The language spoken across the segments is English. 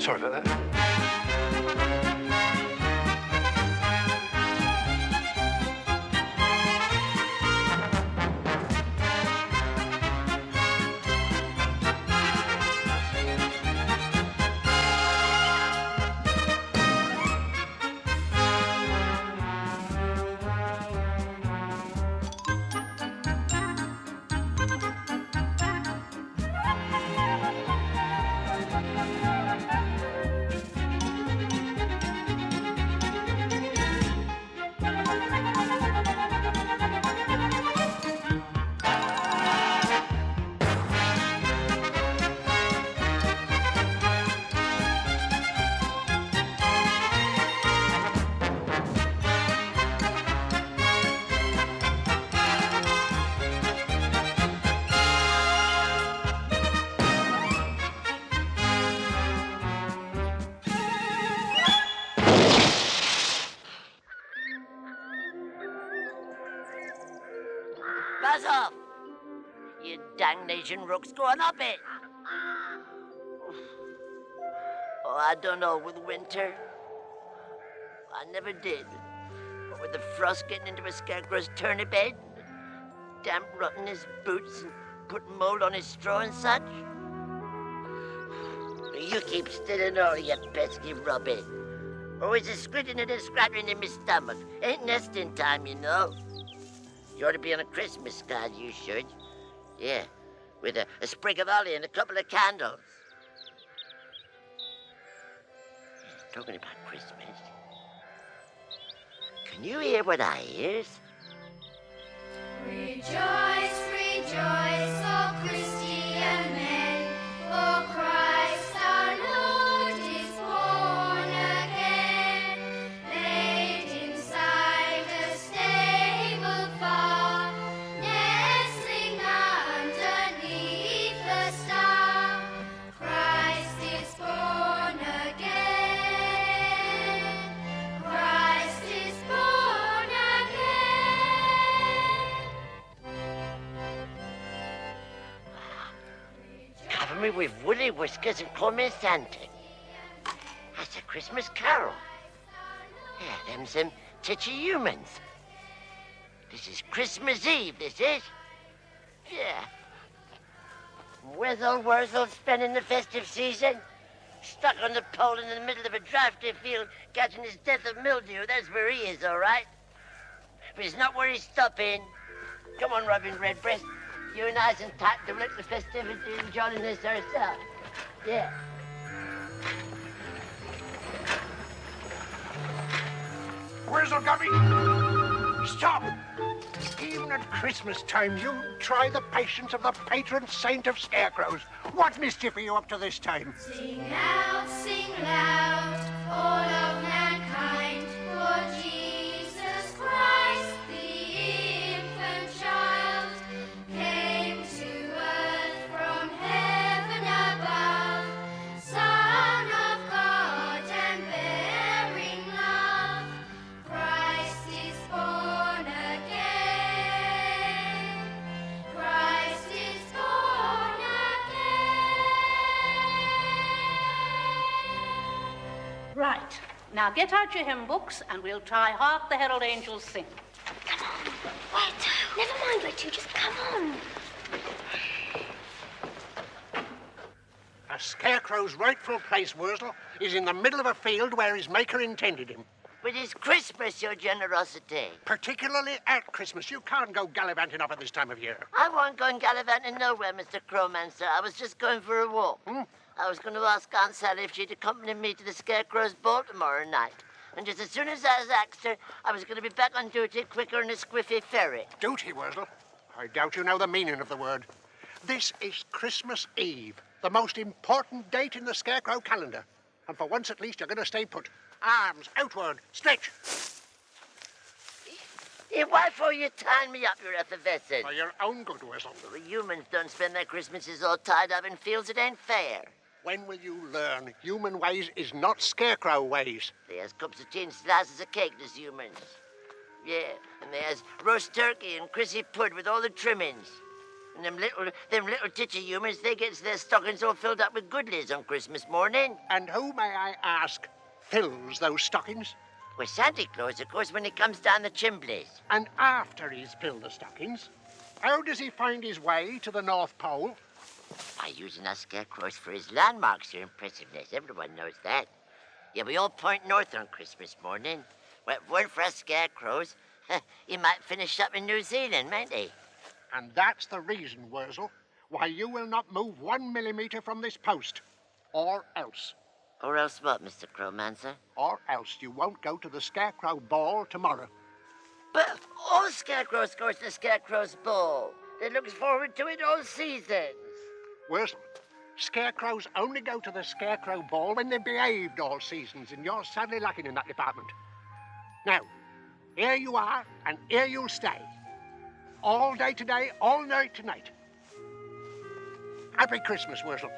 Sorry about that. Buzz off! You dangnation rooks, go on up it! Oh, I don't know, with winter, I never did. But with the frost getting into a scarecrow's turnip head, damp rotting his boots and putting mold on his straw and such. You keep still and all, you pesky robin. Always a squinting and a scratching in my stomach. Ain't nesting time, you know. You ought to be on a Christmas card, you should. Yeah, with a sprig of holly and a couple of candles. Talking about Christmas, can you hear what I hears? Rejoice, rejoice, all Christian men, for Christ our Lord is born again. Laid inside a stable far, nestling underneath the star. Christ is born again. Christ is born again. Cover me with woolly whiskers and call me Santa. That's a Christmas carol. Yeah, them's them titchy humans. This is Christmas Eve, this is. Yeah. Where's old Worzel spending the festive season? Stuck on the pole in the middle of a drafty field, catching his death of mildew. That's where he is, all right. But it's not where he's stopping. Come on, Robin Redbreast. You and I's and tight to let the festivity and jolliness ourselves. Yeah. Worzel Gummidge! Stop! Even at Christmas time, you try the patience of the patron saint of scarecrows. What mischief are you up to this time? Sing loud, all of mankind, for Jesus Christ, the infant child, came to earth from heaven above, Son of God and bearing love. Christ is born again. Christ is born again. Right. Now get out your hymn books and we'll try Hark the Herald Angels Sing. Come on. Wait. Never mind, wait, you just come on. A scarecrow's rightful place, Worzel, is in the middle of a field where his maker intended him. But it's Christmas, your generosity. Particularly at Christmas. You can't go gallivanting up at this time of year. I wasn't going gallivanting nowhere, Mr. Crowmancer. I was just going for a walk. I was going to ask Aunt Sally if she'd accompany me to the Scarecrow's ball tomorrow night. And just as soon as I asked her, I was going to be back on duty quicker than a squiffy ferry. Duty, Worzel? I doubt you know the meaning of the word. This is Christmas Eve, the most important date in the Scarecrow calendar. And for once at least, you're going to stay put. Arms outward, stretch. Why for you tying me up, your effervescent? For your own good, Worzel. The humans don't spend their Christmases all tied up in fields. It ain't fair. When will you learn human ways is not scarecrow ways? There's cups of tea and slices of cake, there's humans. Yeah, and there's roast turkey and Chrissy pud with all the trimmings. And them little titchy humans, they get their stockings all filled up with goodlies on Christmas morning. And who, may I ask, fills those stockings? Well, Santa Claus, of course, when he comes down the chimneys. And after he's filled the stockings, how does he find his way to the North Pole? By using us scarecrows for his landmarks or impressiveness. Everyone knows that. Yeah, we all point north on Christmas morning. Well, if it weren't for us scarecrows, he might finish up in New Zealand, mightn't he? And that's the reason, Worzel, why you will not move 1 millimeter from this post. Or else. Or else what, Mr. Crowmancer? Or else you won't go to the Scarecrow Ball tomorrow. But all scarecrows go to the Scarecrow's Ball. They look forward to it all seasons. Worzel, scarecrows only go to the Scarecrow Ball when they've behaved all seasons, and you're sadly lacking in that department. Now, here you are, and here you'll stay. All day today, all night tonight. Happy Christmas, Worzel.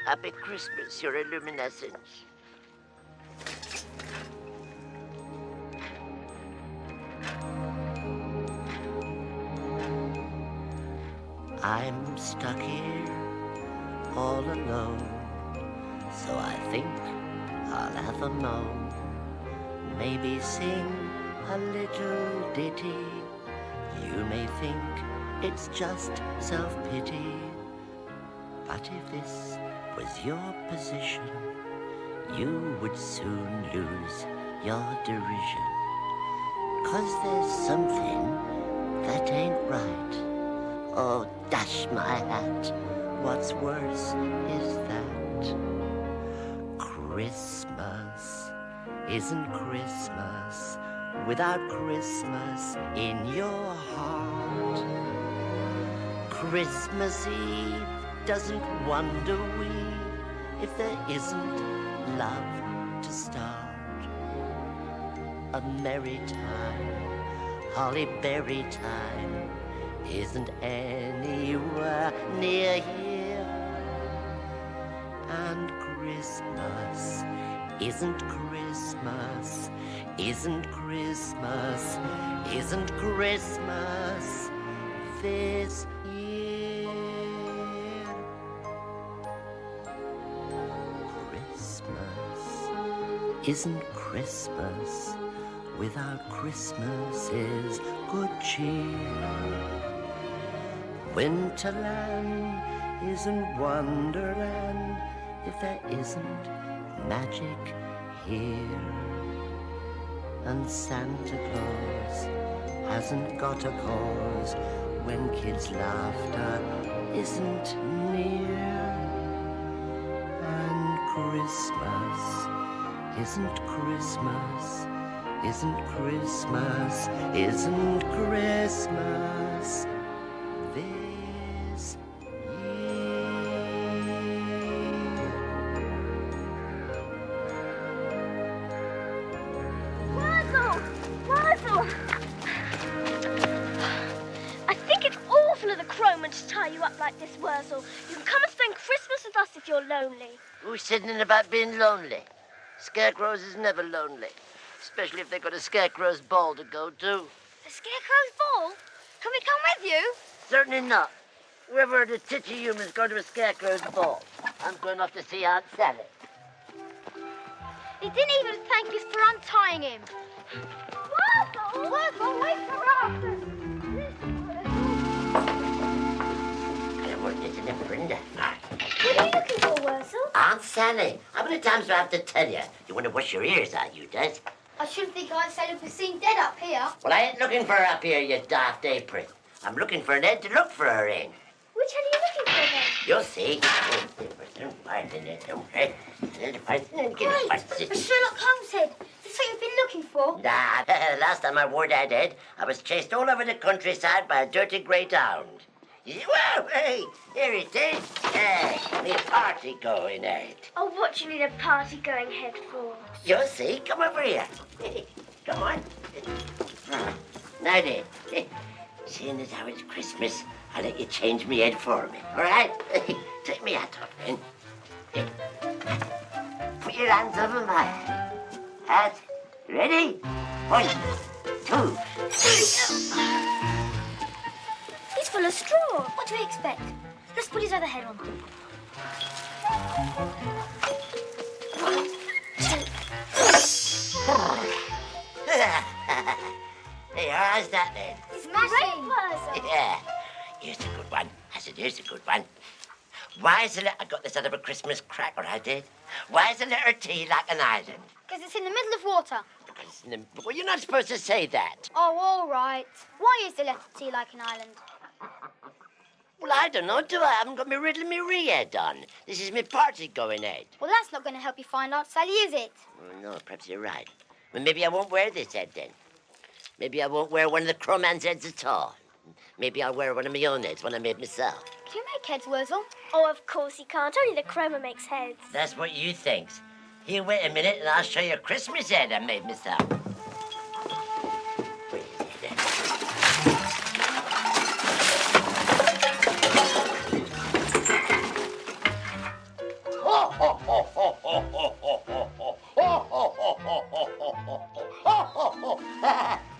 Happy Christmas, your illuminescence. I'm stuck here all alone, so I think I'll have a moan. Maybe sing a little ditty. You may think it's just self-pity, but if this was your position, you would soon lose your derision. 'Cause there's something that ain't right. Oh, dash my hat, what's worse is that Christmas isn't Christmas without Christmas in your heart. Christmas Eve doesn't wonder we if there isn't love to start. A merry time, holly berry time, isn't anywhere near here. And Christmas isn't Christmas, isn't Christmas, isn't Christmas this year. Christmas isn't Christmas without Christmas's good cheer. Winterland isn't Wonderland if there isn't magic here. And Santa Claus hasn't got a cause when kids' laughter isn't near. And Christmas isn't Christmas, isn't Christmas, isn't Christmas this Worzel! I think it's awful of the crowman to tie you up like this, Worzel. You can come and spend Christmas with us if you're lonely. Who's sitting about being lonely? Scarecrows is never lonely, especially if they've got a Scarecrow's Ball to go to. A Scarecrow's Ball? Can we come with you? Certainly not. Whoever the titchy humans go to a Scarecrow's Ball. I'm going off to see Aunt Sally. He didn't even thank us for untying him. Worzel! Worzel, wait for us! Isn't it, Brenda? What are you looking for, Worzel? Aunt Sally. How many times do I have to tell you? You want to wash your ears out, you does? I shouldn't think Aunt Sally was seen dead up here. Well, I ain't looking for her up here, you daft apron. I'm looking for an head to look for her in. Which head are you looking for, then? You'll see. A Sherlock Holmes head. That's what you've been looking for. Nah, last time I wore that head, I was chased all over the countryside by a dirty grey hound. Whoa, hey, here it is. Hey, me party going head. Oh, what do you need a party-going head for? You'll see. Come over here. Come on. Now then, seeing as how it's Christmas, I'll let you change me head for me, all right? Take me hat off then. Put your hands over my hat. Ready? 1, 2, 3. He's full of straw. What do we expect? Let's put his other head on. 1, 2. Hey, how's that then? Smashing. Yeah, here's a good one. I said, here's a good one. Why is the letter... I got this out of a Christmas cracker, I did. Why is the letter T like an island? Because it's in the middle of water. Because it's in the... Well, you're not supposed to say that. Oh, all right. Why is the letter T like an island? Well, I don't know, do I? I haven't got my riddle me re head on. This is my party going head. Well, that's not going to help you find Aunt Sally, is it? Well, no, perhaps you're right. Well, maybe I won't wear this head then. Maybe I won't wear one of the crowman's heads at all. Maybe I'll wear one of my own heads, one I made myself. Can you make heads, Worzel? Oh, of course he can't. Only the chroma makes heads. That's what you think. Here, wait a minute, and I'll show you a Christmas head I made myself.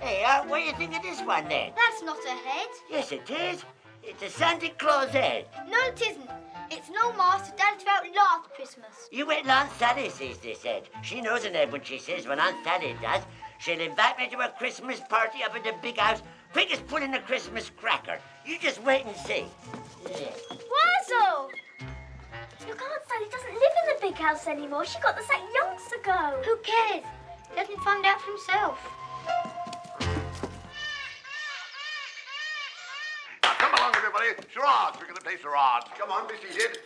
Hey, what do you think of this one then? That's not a head. Yes, it is. It's a Santa Claus head. No, it isn't. It's no mask Dad threw out last Christmas. You wait till Aunt Sally sees this head. She knows an head when she says when Aunt Sally does. She'll invite me to a Christmas party up at the big house, quick as pulling a Christmas cracker. You just wait and see. Yeah. Worzel! Look, Aunt Sally doesn't live in the big house anymore. She got the sack yonks ago. Who cares? Let him find out for himself. Come along, everybody. Charades. We're going to play charades. Come on, be seated.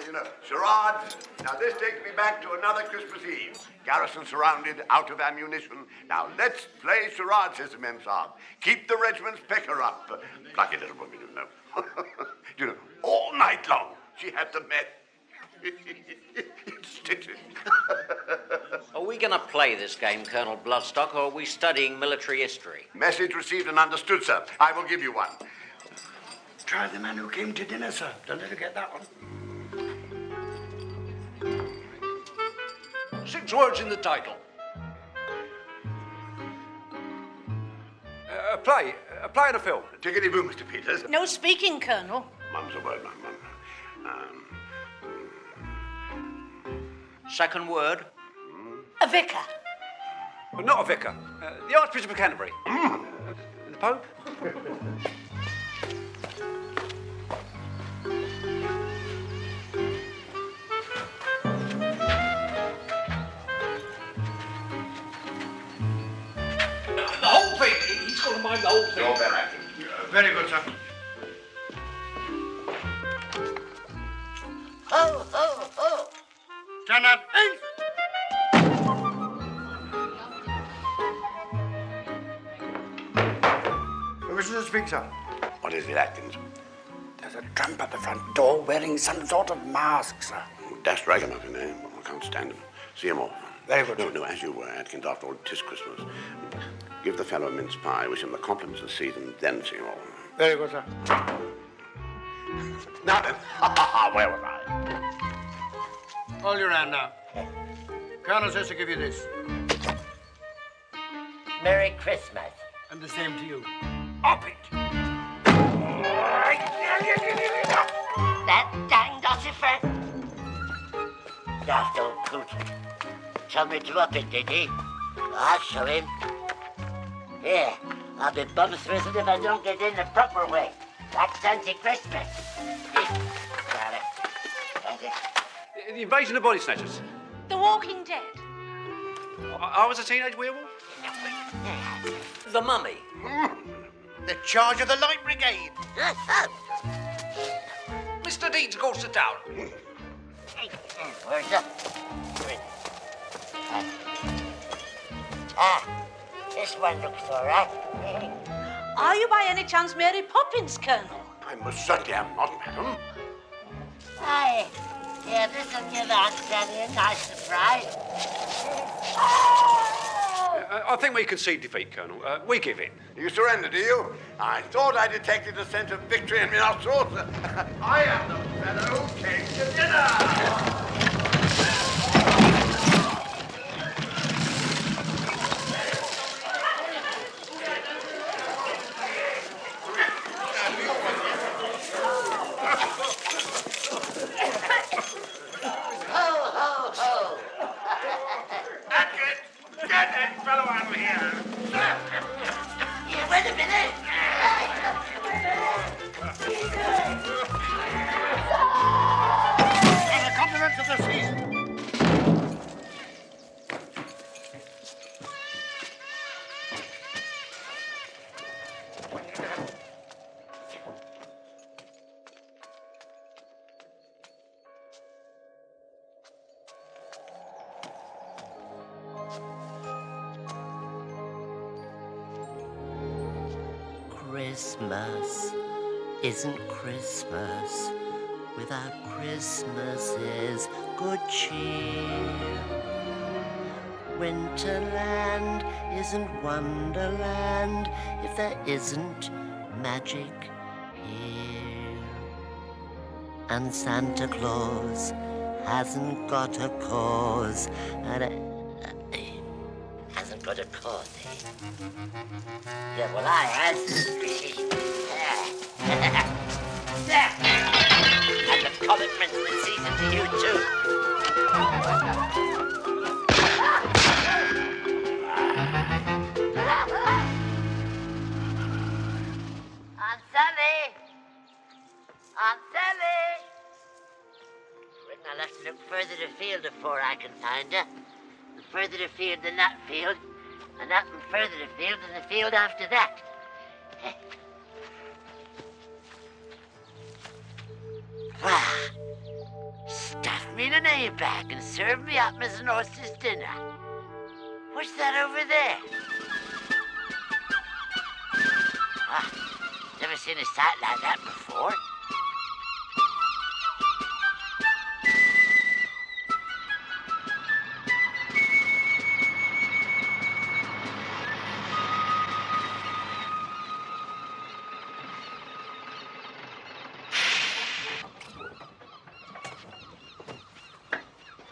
You know, charades. Now, this takes me back to another Christmas Eve. Garrison surrounded, out of ammunition. Now, let's play charades, says the men's sergeant. Keep the regiment's pecker up. Plucky little woman, you know. You know, all night long, she had the met. It's stitches. Are we going to play this game, Colonel Bloodstock, or are we studying military history? Message received and understood, sir. I will give you one. Try the man who came to dinner, sir. Don't let her get that one. 6 words in the title. A play and a film. Tickety-boo, Mr. Peters. No speaking, Colonel. Mum's a word, Mum. Second word? A vicar. Well, not a vicar. The Archbishop of Canterbury. The Pope? The whole thing. He's got to mind the whole thing. You're better acting. Very good, sir. Ho, ho, ho. Stand up. Permission to speak, sir. What is it, Atkins? There's a tramp at the front door wearing some sort of mask, sir. Dashed ragamuffin, eh? Well, I can't stand him. See him off. Very good. No, as you were, Atkins. After all, 'tis Christmas. Give the fellow a mince pie, wish him the compliments of the season, then see him off. Very good, sir. Now then, where was I? Hold your hand now. Colonel says to give you this. Merry Christmas. And the same to you. Up it! That dang Lucifer. Daft old coot. Told me to up it, did he? I'll show him. Here, I'll be bum-swizzled if I don't get in the proper way. That's anti-Christmas. Got it. Got it. The Invasion of Body Snatchers. The Walking Dead. I was a teenage werewolf. The Mummy. The charge of the Light Brigade. Mr. Deeds goes to town. Where's the... Ah, this one looks all right. Are you by any chance Mary Poppins, Colonel? I most certainly am not, madam. Aye. Yeah, this'll give Aunt Sally a nice surprise. I think we concede defeat, Colonel. We give in. You surrender, do you? I thought I detected a scent of victory in my nostrils. I am the fellow who came to dinner. Christmas season. Christmas isn't Christmas without Christmas's good cheer. Winterland isn't Wonderland if there isn't magic here. And Santa Claus hasn't got a cause, hasn't got a cause, eh? Yeah, well, I has. And the commitment of the season to you, too. Aunt Sally! Aunt Sally! I'll have to look further afield before I can find her. And further afield than that field, and up and further afield than the field after that. Stuff me in an A bag and serve me up as an horse's dinner. What's that over there? Never seen a sight like that before.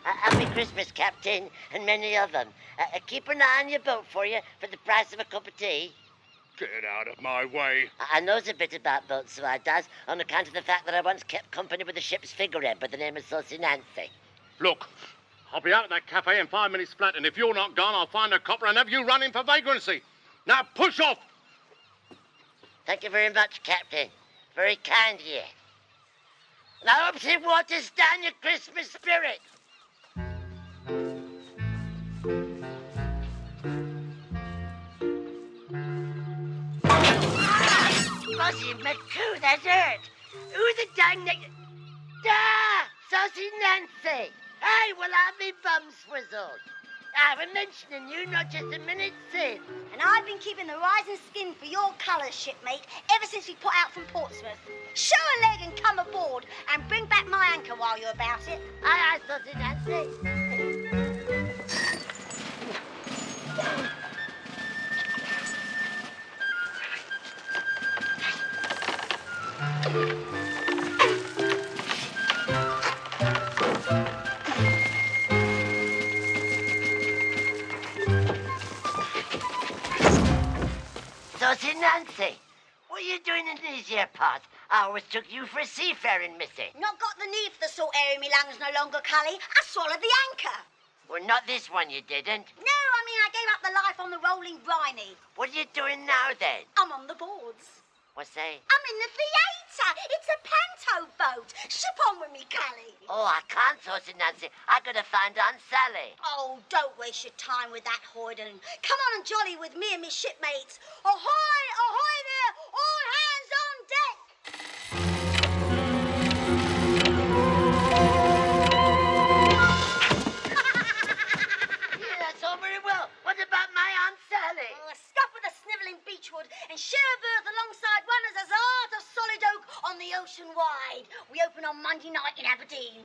Happy Christmas, Captain, and many of them. Keep an eye on your boat for you for the price of a cup of tea. Get out of my way. I knows a bit about boats, so I does, on account of the fact that I once kept company with the ship's figurehead by the name of Saucy Nancy. Look, I'll be out at that cafe in 5 minutes flat, and if you're not gone, I'll find a copper and have you running for vagrancy. Now push off! Thank you very much, Captain. Very kind of you. And I hope it waters down your Christmas spirit. Saucy McCoo, that's hurt. Who the dang Saucy Nancy. Hey, well, I'll be bum swizzled. I was mentioning you not just a minute since. And I've been keeping the rising skin for your colours, shipmate, ever since we put out from Portsmouth. Show a leg and come aboard, and bring back my anchor while you're about it. Aye, Saucy Nancy. Saucy Nancy, what are you doing in these here parts? I always took you for a seafaring, missy. Not got the need for the salt air in me lungs no longer, Cully. I swallowed the anchor. Well, not this one, you didn't. No, I mean, I gave up the life on the rolling briny. What are you doing now, then? I'm on the boards. What's that? I'm in the theatre. It's a panto boat. Ship on with me, Cully. Oh, I can't, Saucy Nancy. I gotta find Aunt Sally. Oh, don't waste your time with that hoyden. Come on and jolly with me and me shipmates. Ahoy, ahoy there! All hands on deck! Yeah, that's all very well. What about my Aunt Sally? Oh, stuff with a snivelling beechwood and share a berth alongside runners as hard as solid oak on the ocean wide. We open on Monday night in Aberdeen.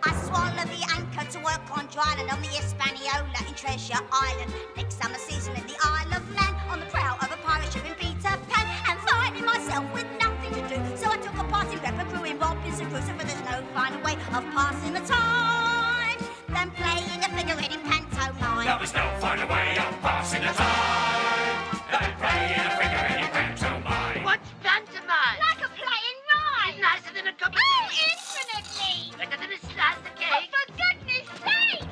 I swallow the anchor to work on dry land on the Hispaniola in Treasure Island. Next summer season in the Isle of Man on the prow of a pirate ship in Peter Pan. And finding myself with nothing to do, so I took a part in Repper Crew in Robinson Crusoe, for there's no finer way of passing the time than playing a figurehead in pantomime. There was no finer way of passing the time than playing a figurehead in pantomime. What's pantomime? Like a play in rhyme. It's nicer than a cup of Oh, tea. infinitely. Better than a slice of cake. For goodness sake!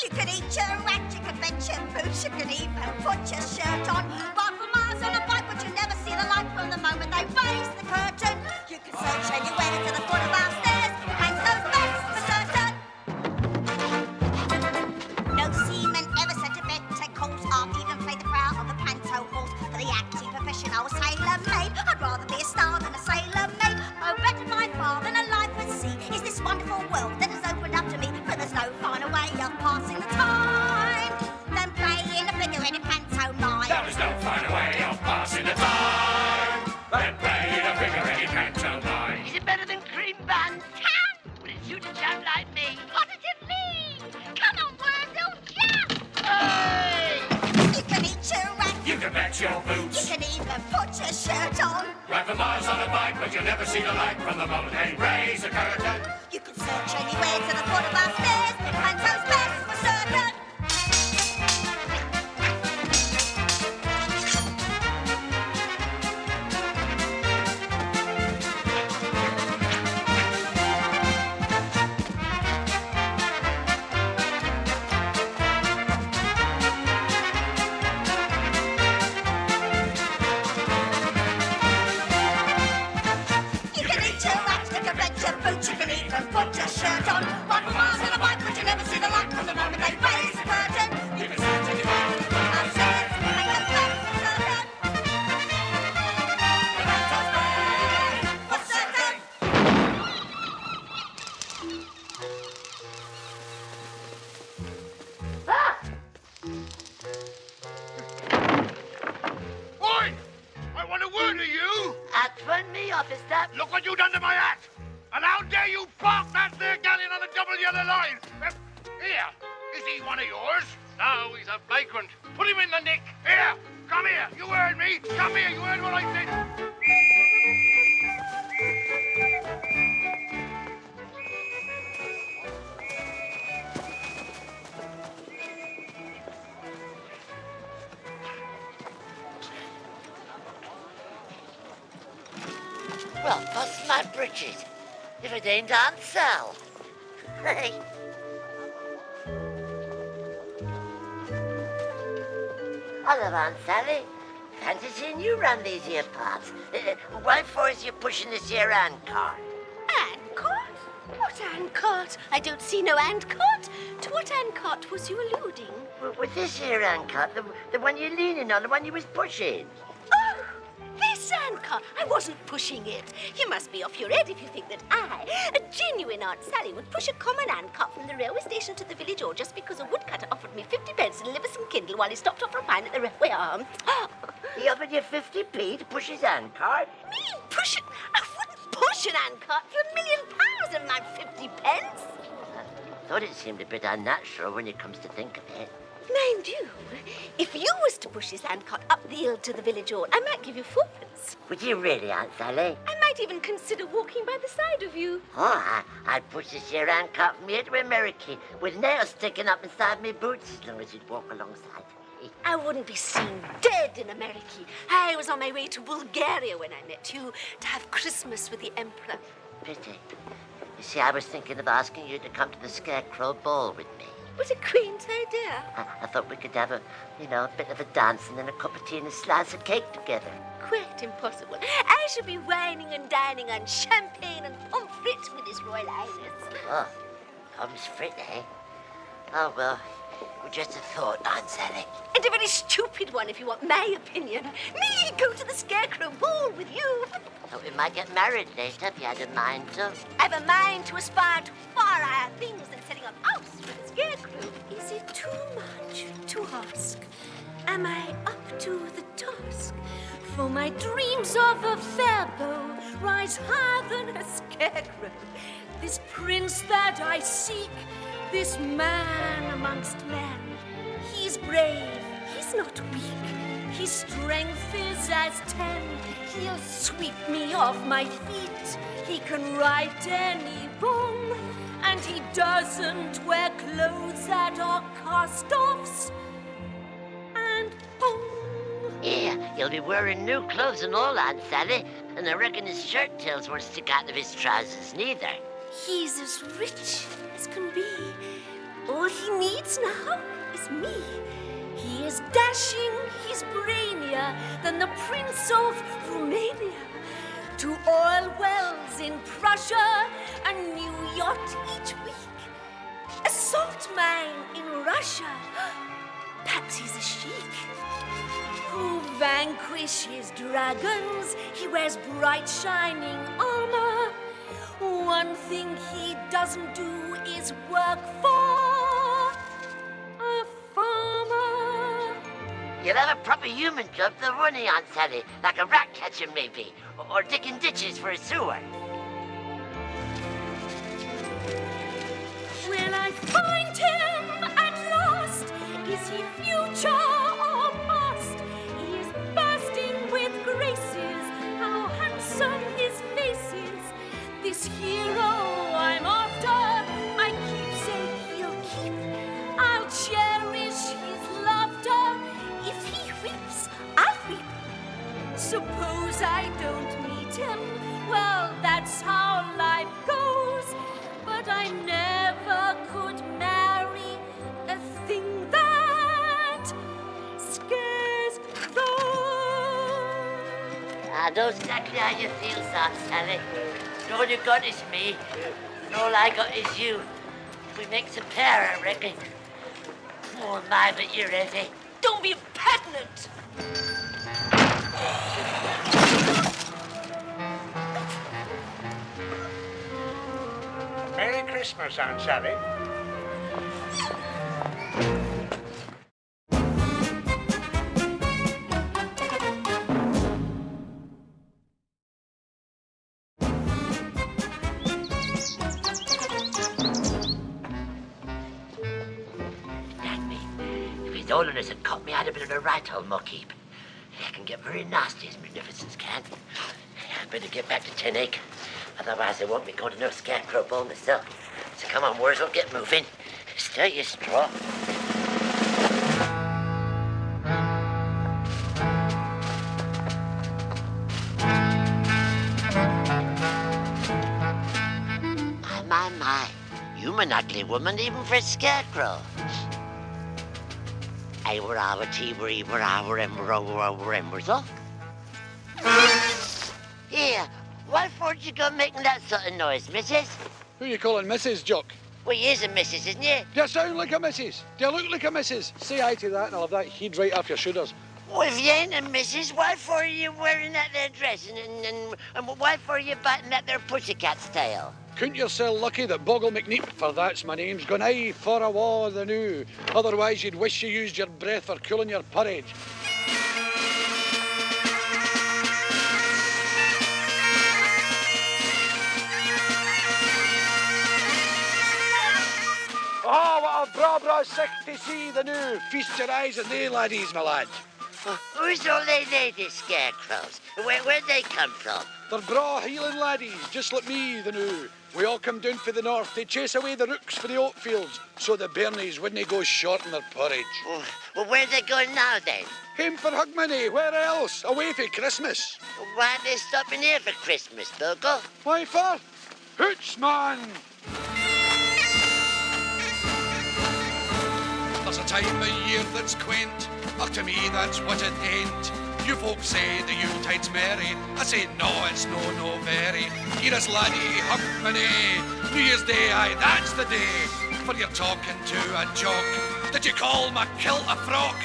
You could eat your rat, you could bet your boots, you could even put your shirt on. Ride for miles on a bike, but you never see the light from the moment they raise the curtain. You could search search anywhere to the foot of our stairs. Panto's best for certain. No seaman ever said to bed, take calls. I've even played the prow of a panto horse. For the acting profession, I was tailor-made. I'd rather be a star than a sailor-maid. Oh, better by far than a life at sea is this wonderful world that has opened up to me. But there's no finer way of passing the time than playing a figure-headed pantomime. There is no finer way of passing the time than playing a figure-headed pantomime. Is it better than cream buns? Would it suit a chap like me? Positively! Come on, Worzel, jump! Hey! You can eat your rat. You can bet your You boots. can even put your shirt on. Ride for miles on a bike, but you'll never see the light from the moment they raise the curtain. You can search anywhere to the foot of our stairs. Panto's best for certain. You can eat your rat, you can bet your boots, you can even put your shirt on. Ride for miles on a bike, but you never see the light from the moment they raise the curtain. You can search anywhere to the foot of our stairs. Panto's best for certain. Panto's best for certain. Oi! I want a word of you! Outrun me, officer. Look what you done to my hat! And how dare you park that there galleon on the double yellow line? Here, is he one of yours? No, he's a vagrant. Put him in the nick. Here, come here. You heard me. Come here. You heard what I said. Well, bust my britches. If it ain't Aunt Sal. Hey. Hello, Aunt Sally. Fancy seeing you round these here parts. Why for is you pushing this here handcart? Handcart? What handcart? I don't see no handcart. To what handcart was you alluding? With this here handcart, the one you're leaning on, the one you was pushing. Oh, this handcart. I wasn't pushing it. You must be off your head if you think that I, a genuine Aunt Sally, would push a common handcart from the railway station to the village hall just because a woodcutter offered me 50p to deliver some kindle while he stopped off for a pint at the railway arm. He offered you 50p to push his handcart? Me? Push it? I wouldn't push an handcart for £1 million and my 50p. I thought it seemed a bit unnatural when it comes to think of it. Mind you, if you was to push this handcart up the hill to the village hall, I might give you 4p. Would you really, Aunt Sally? I might even consider walking by the side of you. Oh, I'd push this here handcart from here to America with nails sticking up inside me boots as long as you'd walk alongside me. I wouldn't be seen dead in America. I was on my way to Bulgaria when I met you to have Christmas with the Emperor. Pity. You see, I was thinking of asking you to come to the Scarecrow Ball with me. What a quaint idea. I thought we could have a bit of a dance and then a cup of tea and a slice of cake together. Quite impossible. I should be wining and dining on champagne and pommes frites with His Royal Highness. Oh, pommes frites, eh? Oh, well, just a thought, Aunt Sally. And a very stupid one, if you want my opinion. Me go to the Scarecrow Ball with you. Thought we might get married later if you had a mind to. I've a mind to aspire to far higher things than setting up house with the Scarecrow. Is it too much to ask? Am I up to the task? For my dreams of a fair beau rise higher than a scarecrow. This prince that I seek, this man amongst men, he's brave, he's not weak. His strength is as 10. He'll sweep me off my feet. He can right any wrong. And he doesn't wear clothes that are cast-offs. And Yeah, he'll be wearing new clothes and all, Aunt Sally. And I reckon his shirt tails won't stick out of his trousers neither. he's as rich as can be. All he needs now is me. He is dashing, he's brainier than the Prince of Romania. to oil wells in Prussia, a new yacht each week, a salt mine in Russia. Perhaps he's a sheik who vanquishes dragons. He wears bright shining armor. One thing he doesn't do is work for a farmer. You'll have a proper human job, though, won't he, Aunt Sally? Like a rat catcher, maybe. Or digging ditches for a sewer. Will I find him at last? Is he future or past? He is bursting with graces. How handsome his face is. This hero I'm after, I keep saying he'll keep. I'll cherish his laughter. If he weeps, I'll weep. Suppose I don't meet him, well, that's how life goes. But I never could marry a thing that scares those. I know exactly how you feel, Aunt Sally. All you got is me, and all I got is you. We make a pair, I reckon. Oh my, but you're heavy. Don't be impertinent. Merry Christmas, Aunt Sally. His Holiness had caught me out a bit of a right hole, Muckheap. I can get very nasty, His Magnificence can. I'd better get back to 10 Acre. Otherwise, they won't be going to no scarecrow ball myself. So come on, Worzel, get moving. Stir your straw. My. You an ugly woman, even for a scarecrow. I were our tea, were our Worzel. Here, why for you go making that sort of noise, missus? Who you calling Mrs., Jock? Well, he is a missus, isn't he? Do you sound like a missus? Do you look like a missus? Say aye to that and I'll have that heed right off your shoulders. Well, if you ain't a missus, why for are you wearing that there dress? And why for are you biting that there pussycat's tail? Couldn't yourself lucky that Boggle McNeep, for that's my name's gone aye for a war the new. Otherwise you'd wish you used your breath for cooling your porridge. Oh, what a bra sick to see the new. Feast your eyes on they laddies, my lad. Who's all they ladies scarecrows? Where'd they come from? They're bra healing laddies, just like me, the new. We all come down for the north to chase away the rooks for the oat fields, so the bairnies wouldn't go short in their porridge. Well, where's they going now, then? Home for Hogmanay, where else? Away for Christmas. Why aren't they stopping here for Christmas, Bogle? Why for? Hoots, man! There's a time of year that's quaint, or to me that's what it ain't. You folks say the Yuletide's merry, I say no, it's no very. Here is laddie Hogmanay, New Year's Day, aye, that's the day. For you're talking to a jock, did you call my kilt a frock?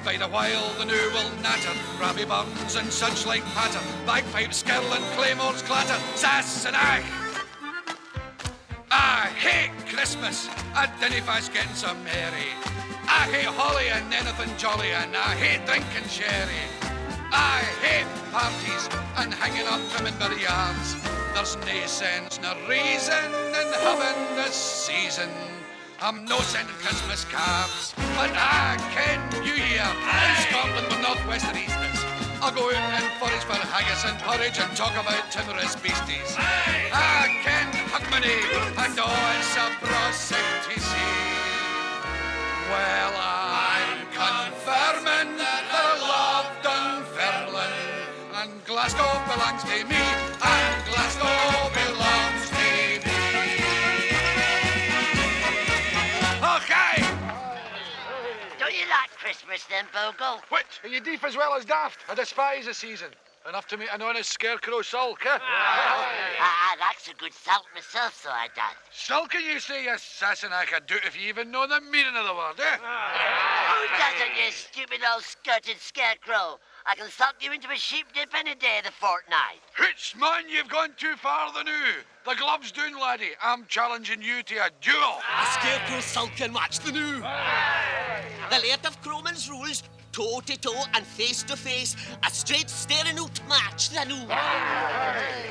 By the while the new will natter, rabby burns and such like patter, bagpipes skirl and claymores clatter, sass and ach. I hate Christmas, I dinna if I's getting so merry. I hate holly and anything jolly, and I hate drinking sherry. I hate parties and hanging up them in my yards. There's no sense, no reason in having this season. I'm no sending Christmas cards, but I ken you here in Scotland with northwestern Easters. I'll go out and forage for haggis and porridge and talk about timorous beasties. I ken Hogmanay and oh, it's a bra sick to see. Well, I'm confirming that I love Dunfermline, and Glasgow belongs to me, and Glasgow belongs to me. Okay! Don't you like Christmas then, Bogle? What? Are you deaf as well as daft? I despise the season. Enough to make an honest scarecrow sulk, eh? I likes a good salt myself, so I does. Sulking, you say, you assassin? I could do it if you even know the meaning of the word, eh? Who doesn't, you stupid old skirted scarecrow? I can salt you into a sheep dip any day of the fortnight. Hoots, man, you've gone too far the new. The glove's down, laddie. I'm challenging you to a duel. A scarecrow sulking match the new. The laird of Crowman's rules, toe-to-toe and face-to-face, a straight staring out match the new.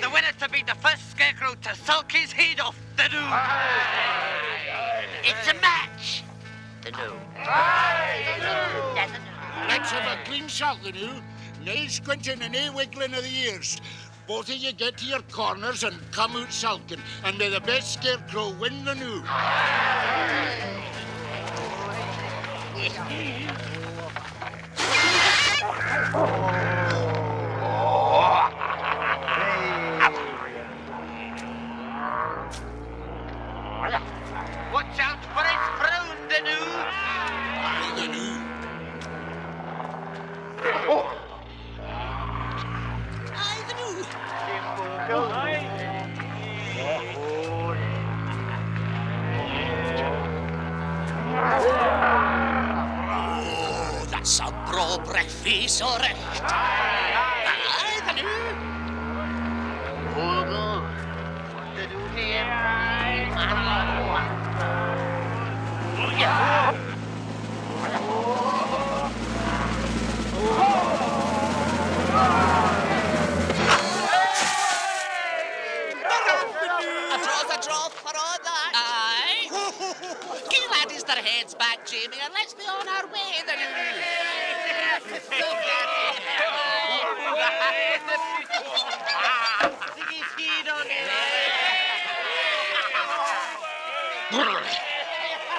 The winner to be the first scarecrow to sulk his head off the new. It's a match. The new. Let's have a clean shot, the new. Nae squinting and nae wiggling of the ears. Both of you get to your corners and come out sulking, and may the best scarecrow win the new. Watch out for his frown, the new. The new. Aye, the new. Oh, that's a bra breakfast, all right. Aye, the new. The new here. A draw for all that. Aye. Give laddies their heads back, Jamie, and let's be on our way, the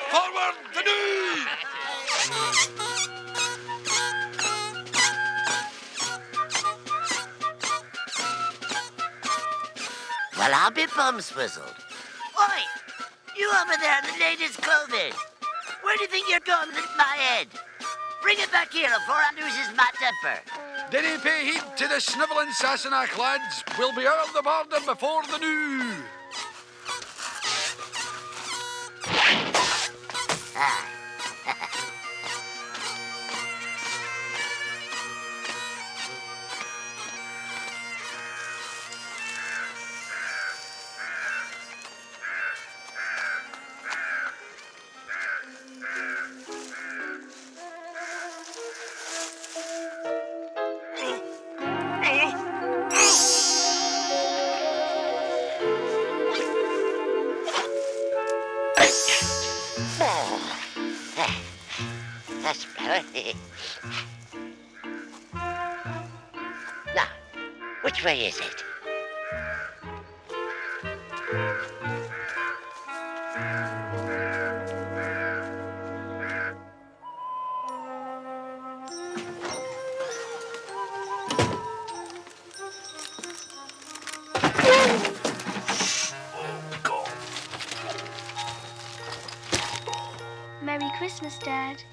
Forward, the new! Well, I'll be bum-swizzled. Oi! You over there in the lady's clothing. Where do you think you're going with my head? Bring it back here before I loses my temper. Dinna pay heed to the snivelling Sassenach lads. We'll be out of the border before the new. That's better. Now, which way is it? Merry Christmas, Dad.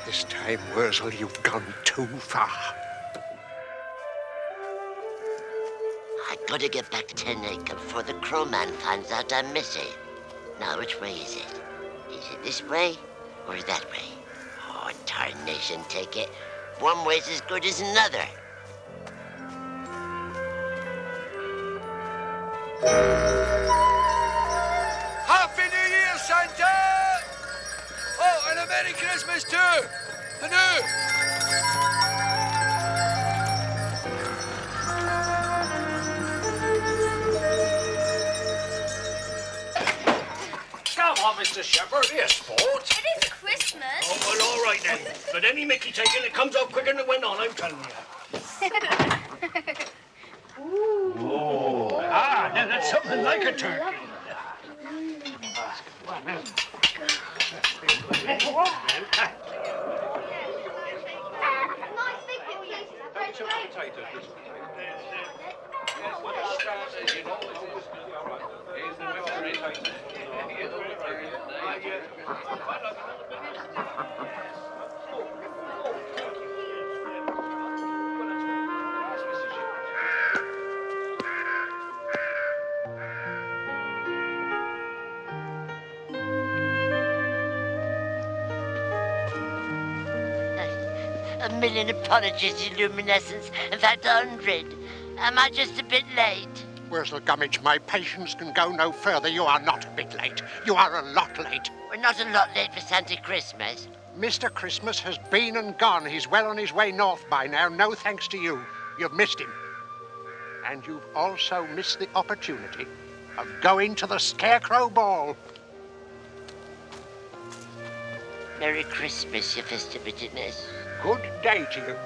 This time, Worzel, you've gone too far. I gotta get back to Ten Acre before the crowman finds out I'm missing. Now, which way is it? Is it this way or that way? Oh, tarnation take it. One way's as good as another. Happy New Year, Santa! Oh, and a Merry Christmas too! The new! Come on, Mr. Shepherd, here's sport. It is Christmas. Oh, well, all right then. But any mickey taking it comes off quicker than it went on, I'm telling you. Oh, now that's something like a turkey. A million apologies, Illuminescence. In fact, 100. Am I just a bit late? Worzel Gummidge, my patience can go no further. You are not a bit late. You are a lot late. We're not a lot late for Santa Christmas. Mr. Christmas has been and gone. He's well on his way north by now. No thanks to you. You've missed him. And you've also missed the opportunity of going to the Scarecrow Ball. Merry Christmas, your festivities. Good day to you.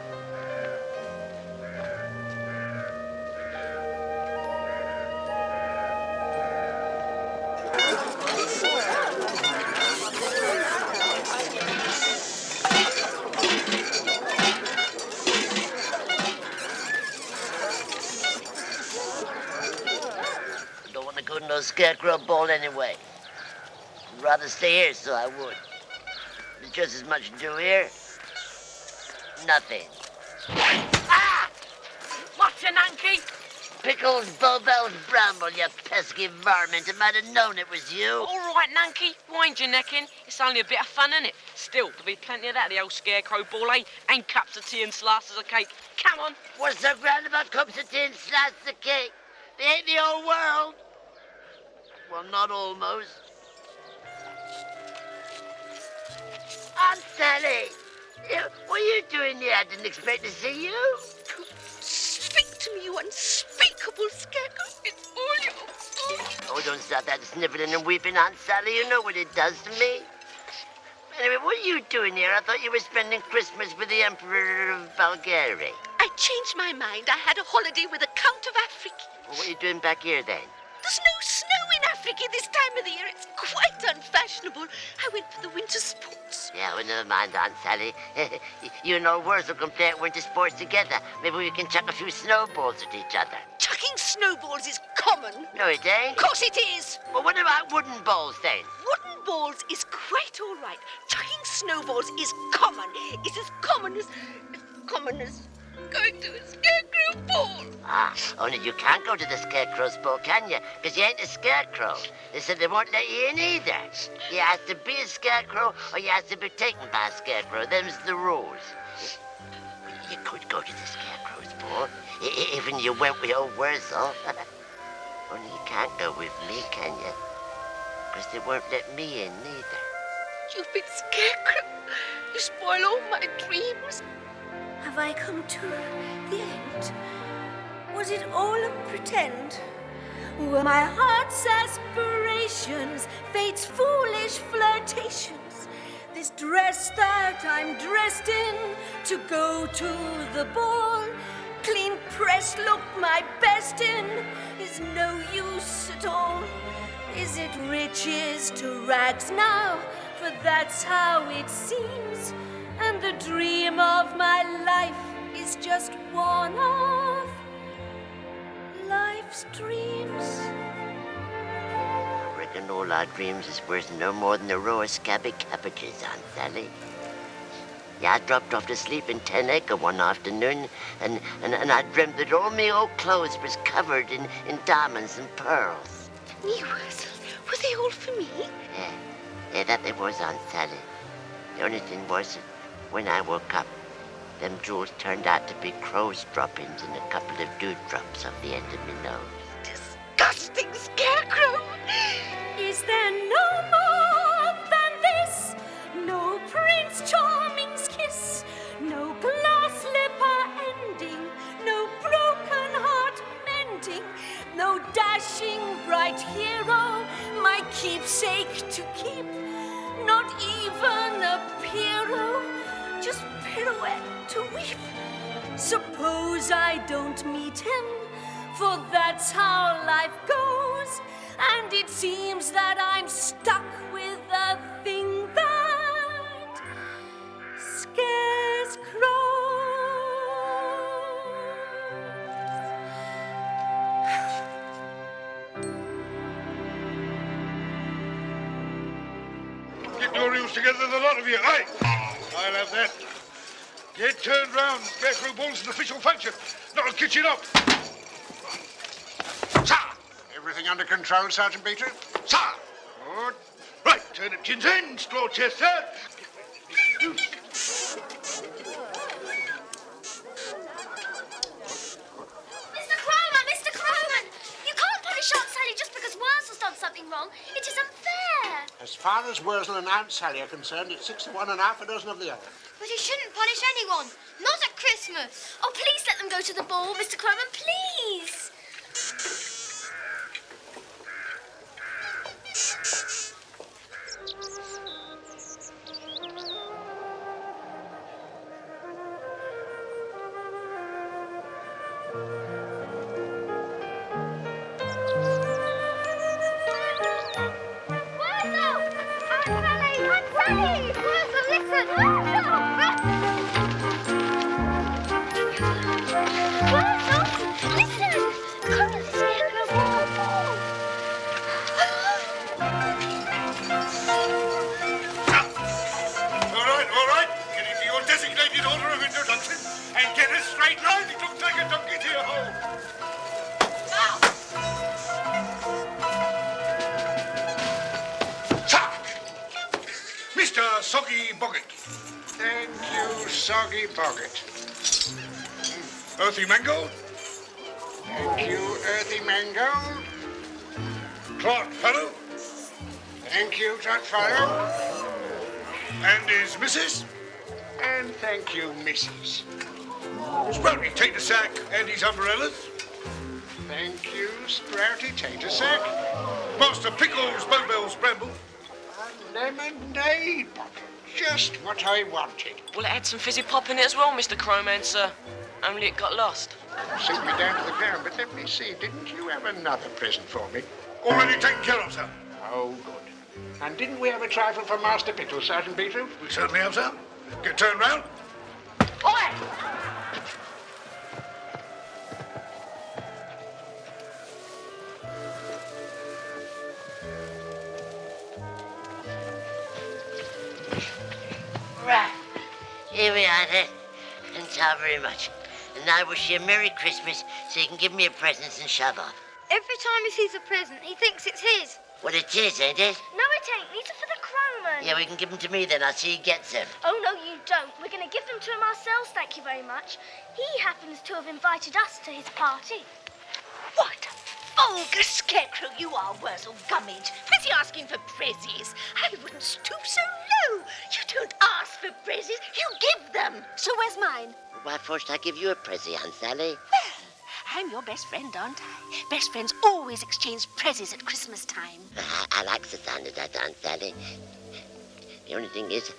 Don't want to go to no Scarecrow Ball anyway. I'd rather stay here, so I would. There's just as much to do here. Nothing. Ah! What's an Anky? Pickles, Bobel's Bramble, you pesky varmint. I might have known it was you. All right, Nanky, wind your neck in. It's only a bit of fun, innit? Still, there'll be plenty of that at the old Scarecrow Ball, eh? And cups of tea and slices of cake. Come on. What's so grand about cups of tea and slices of cake? They ain't the whole world. Well, not almost. Aunt Sally, what are you doing here? I didn't expect to see you. Speak to me, you unspeakable Scarecrow. It's all yours. Oh, don't start that sniveling and weeping, Aunt Sally. You know what it does to me. Anyway, what are you doing here? I thought you were spending Christmas with the Emperor of Bulgaria. I changed my mind. I had a holiday with the Count of Africa. Well, what are you doing back here, then? There's no snow in Africa this time of the year. It's quite unfashionable. I went for the winter sports. Yeah, well, never mind, Aunt Sally. You and old Worzel can play at winter sports together. Maybe we can chuck a few snowballs at each other. Chucking snowballs is common. No, it ain't. Of course it is. Well, what about wooden balls, then? Wooden balls is quite all right. Chucking snowballs is common. It's as common as going to a Scarecrow Ball. Ah, only you can't go to the Scarecrow's Ball, can you? Because you ain't a Scarecrow. They said they won't let you in either. You have to be a Scarecrow or you have to be taken by a Scarecrow. Them's the rules. You could go to the Scarecrow's Ball, even you went with old Worzel. Only you can't go with me, can you? Because they won't let me in neither. You've been Scarecrow. You spoil all my dreams. Have I come to the end? Was it all a pretend? Were my heart's aspirations fate's foolish flirtations? This dress that I'm dressed in to go to the ball, clean pressed look my best in, is no use at all. Is it riches to rags now? For that's how it seems. And the dream of my life is just one of life's dreams. I reckon all our dreams is worth no more than a row of scabby cabbages, Aunt Sally. Yeah, I dropped off to sleep in 10 Acre one afternoon, and I dreamt that all me old clothes was covered in diamonds and pearls. Me, Worzel, were they all for me? Yeah, that they was, Aunt Sally. The only thing was that when I woke up, them jewels turned out to be crow's droppings and a couple of dewdrops off the end of my nose. Disgusting Scarecrow! Is there no more than this? No Prince Charming's kiss, no glass slipper ending, no broken heart mending, no dashing bright hero, my keepsake to keep, not even a hero, just pirouette to weep. Suppose I don't meet him, for that's how life goes, and it seems that I'm stuck with a thing that Put your heels together, the lot of you. Hey, I'll have that. Get turned round. Scarecrow Ball's an official function, not a kitchen up. Sir! Everything under control, Sergeant Beetroot? Sir! Good. Right, turn up chins in, straw chest, sir. Mr. Crowman! You can't punish Aunt Sally just because Wurzel's done something wrong. It is unfair. As far as Worzel and Aunt Sally are concerned, it's 6 to 1 and half a dozen of the other. But he shouldn't punish anyone. Not at Christmas. Oh, please let them go to the ball, Mr. Crowman, please. All right. Get into your designated order of introduction and get a straight line. It looks like a donkey to your hole. Sir! Mr. Soggy Boggart. Thank you, Soggy Boggart. Earthy Mangold. Thank you, Earthy Mangold. Clark Farrow. Thank you, Trot Farrow. And his missus. And thank you, Mrs. Sprouty Tater Sack and his umbrellas. Thank you, Sprouty Tater Sack. Master Pickles Bowbells Bramble. A lemonade bottle. Just what I wanted. Well, it had some fizzy pop in it as well, Mr. Crowman, sir. Only it got lost. Sink me down to the ground, but let me see. Didn't you have another present for me? Already taken care of, sir. Oh, good. And didn't we have a trifle from Master Pickles, Sergeant Beetroot? We certainly have, sir. Get turned round. Oi! Right. Here we are then. Thanks all very much. And I wish you a Merry Christmas so you can give me a present and shove off. Every time he sees a present, he thinks it's his. Well, it is, ain't it? No, it ain't. These are for the Crowman. Yeah, we can give them to me then. I'll see he gets them. Oh, no, you don't. We're going to give them to him ourselves, thank you very much. He happens to have invited us to his party. What a vulgar scarecrow you are, Worzel Gummidge. Fancy asking for prezzies. I wouldn't stoop so low. You don't ask for prezzies, you give them. So where's mine? Why first I give you a present, Aunt Sally? Well, I'm your best friend, aren't I? Best friends always exchange prezzies at Christmas time. I like the sound of that, Aunt Sally. The only thing is,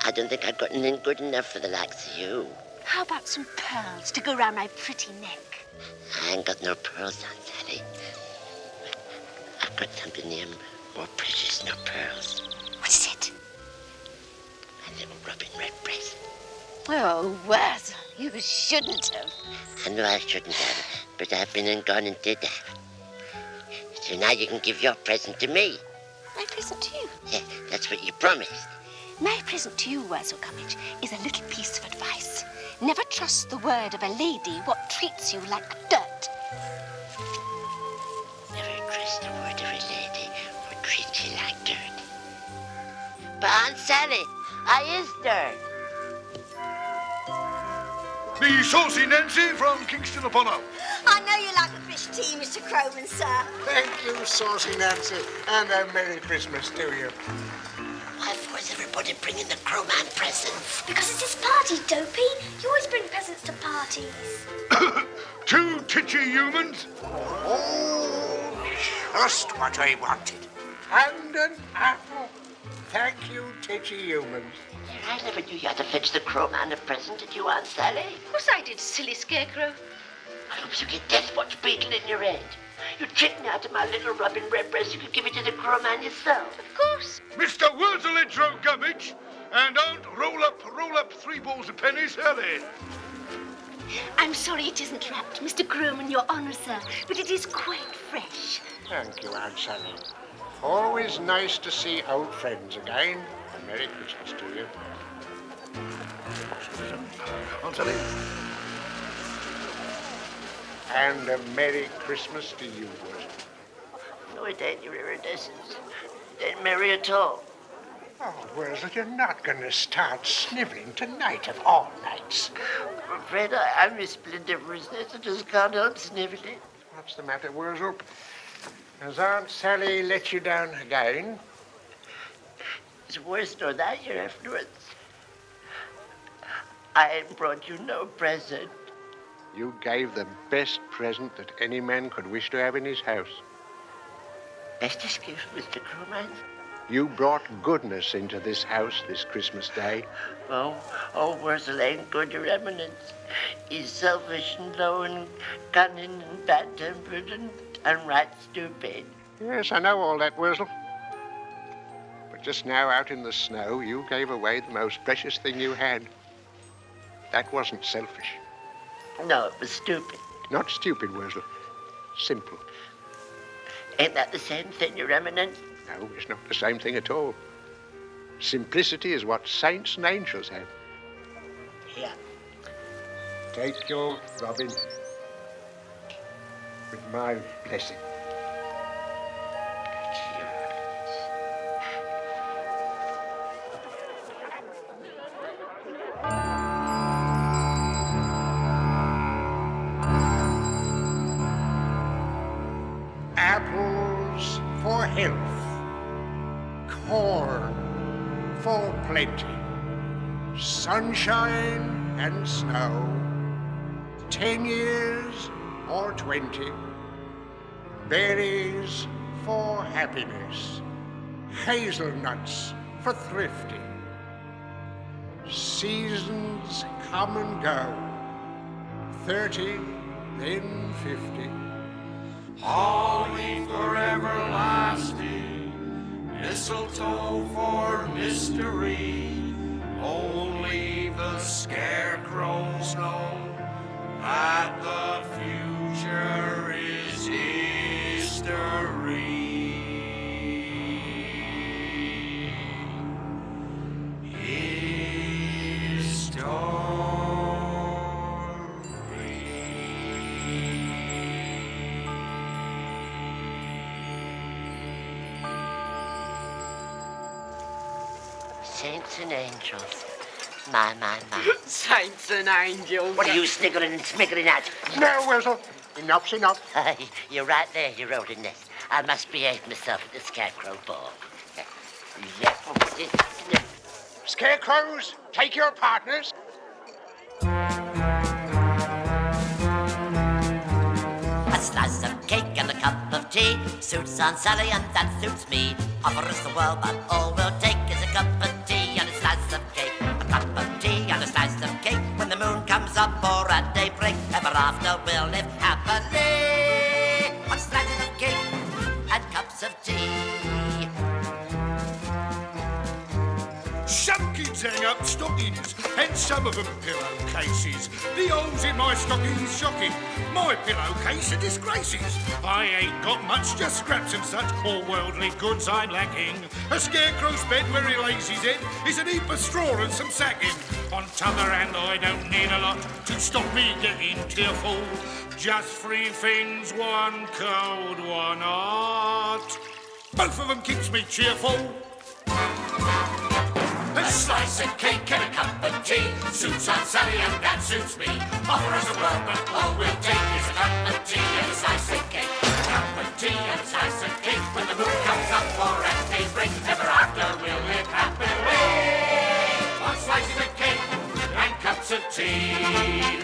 I don't think I've gotten in good enough for the likes of you. How about some pearls to go round my pretty neck? I ain't got no pearls, Aunt Sally. I've got something here more precious than no pearls. What is it? A little robin redbreast. Oh, Worzel, you shouldn't have. I know I shouldn't have, but I've been and gone and did that. So now you can give your present to me. My present to you? Yeah, that's what you promised. My present to you, Worzel Gummidge, is a little piece of advice. Never trust the word of a lady what treats you like dirt. Never trust the word of a lady what treats you like dirt. But Aunt Sally, I is dirt. The saucy Nancy from Kingston upon Hull. I know you like a fish tea, Mr. Crowman, sir. Thank you, Saucy Nancy, and a Merry Christmas to you. Why was everybody bringing the Crowman presents? Because it's his party, Dopey. You always bring presents to parties. 2 titchy humans. Oh, just what I wanted. And an apple. Thank you, titchy humans. I never knew you had to fetch the Crowman a present, did you, Aunt Sally? Of course I did, silly scarecrow. I hope you get death watch beetle in your head. You tricked me out of my little robin redbreast. You could give it to the Crowman yourself. Of course. Mr. Worzel Gummidge. And don't roll up 3 balls of pennies, early. I'm sorry it isn't wrapped, Mr. Crowman, your honour, sir, but it is quite fresh. Thank you, Aunt Sally. Always nice to see old friends again. A Merry Christmas to you. I'll tell you. And a Merry Christmas to you, Worzel. No, it ain't, your iridescence. It ain't merry at all. Oh, Worzel, you're not going to start snivelling tonight of all nights. I'm afraid I'm a splendiferous. I just can't help sniveling. What's the matter, Worzel? Has Aunt Sally let you down again? It's worse nor that year afterwards. I ain't brought you no present. You gave the best present that any man could wish to have in his house. Best excuse, Mr. Crewman? You brought goodness into this house this Christmas Day. Oh, Worzel ain't good, Your Eminence. He's selfish and low and cunning and bad-tempered and right stupid. Yes, I know all that, Worzel. But just now, out in the snow, you gave away the most precious thing you had. That wasn't selfish. No, it was stupid. Not stupid, Worzel. Simple. Ain't that the same thing, Your Eminence? No, it's not the same thing at all. Simplicity is what saints and angels have. Here. Take your robin with my blessing. Apples for health, corn for plenty, sunshine and snow, 10 years or 20, berries for happiness, hazelnuts for thrifty. Seasons come and go, 30, then 50. Holly for everlasting, mistletoe for mystery. Only the scarecrows know that the future is history. Saints and angels. My. Saints and angels. What are you sniggering and smiggering at? No, Worzel. Enough's enough. You're right there, Your Holiness. I must behave myself at the Scarecrow Ball. Yeah. Scarecrows, take your partners. A slice of cake and a cup of tea suits Aunt Sally and that suits me. Offer us the world, but all we'll take is a cup of tea and a slice of cake. A cup of tea and a slice of cake. When the moon comes up or at daybreak, ever after we'll live happily on slices of cake and cups of tea. Some kids hang up stockings, and some of them pillowcases. The holes in my stockings shocking. My pillowcase are disgraces. I ain't got much, just scraps and such. All worldly goods I'm lacking. A scarecrow's bed where he lays his head is a heap of straw and some sacking. On t'other hand, I don't need a lot to stop me getting tearful. Just three things, one cold, one hot. Both of them keeps me cheerful. A slice of cake and a cup of tea suits Aunt Sally and that suits me. Offer us the world, but all we'll take is a cup of tea and a slice of cake. A cup of tea and a slice of cake. When the moon comes up or at daybreak, ever after we'll live happily on slices of cake and cups of tea.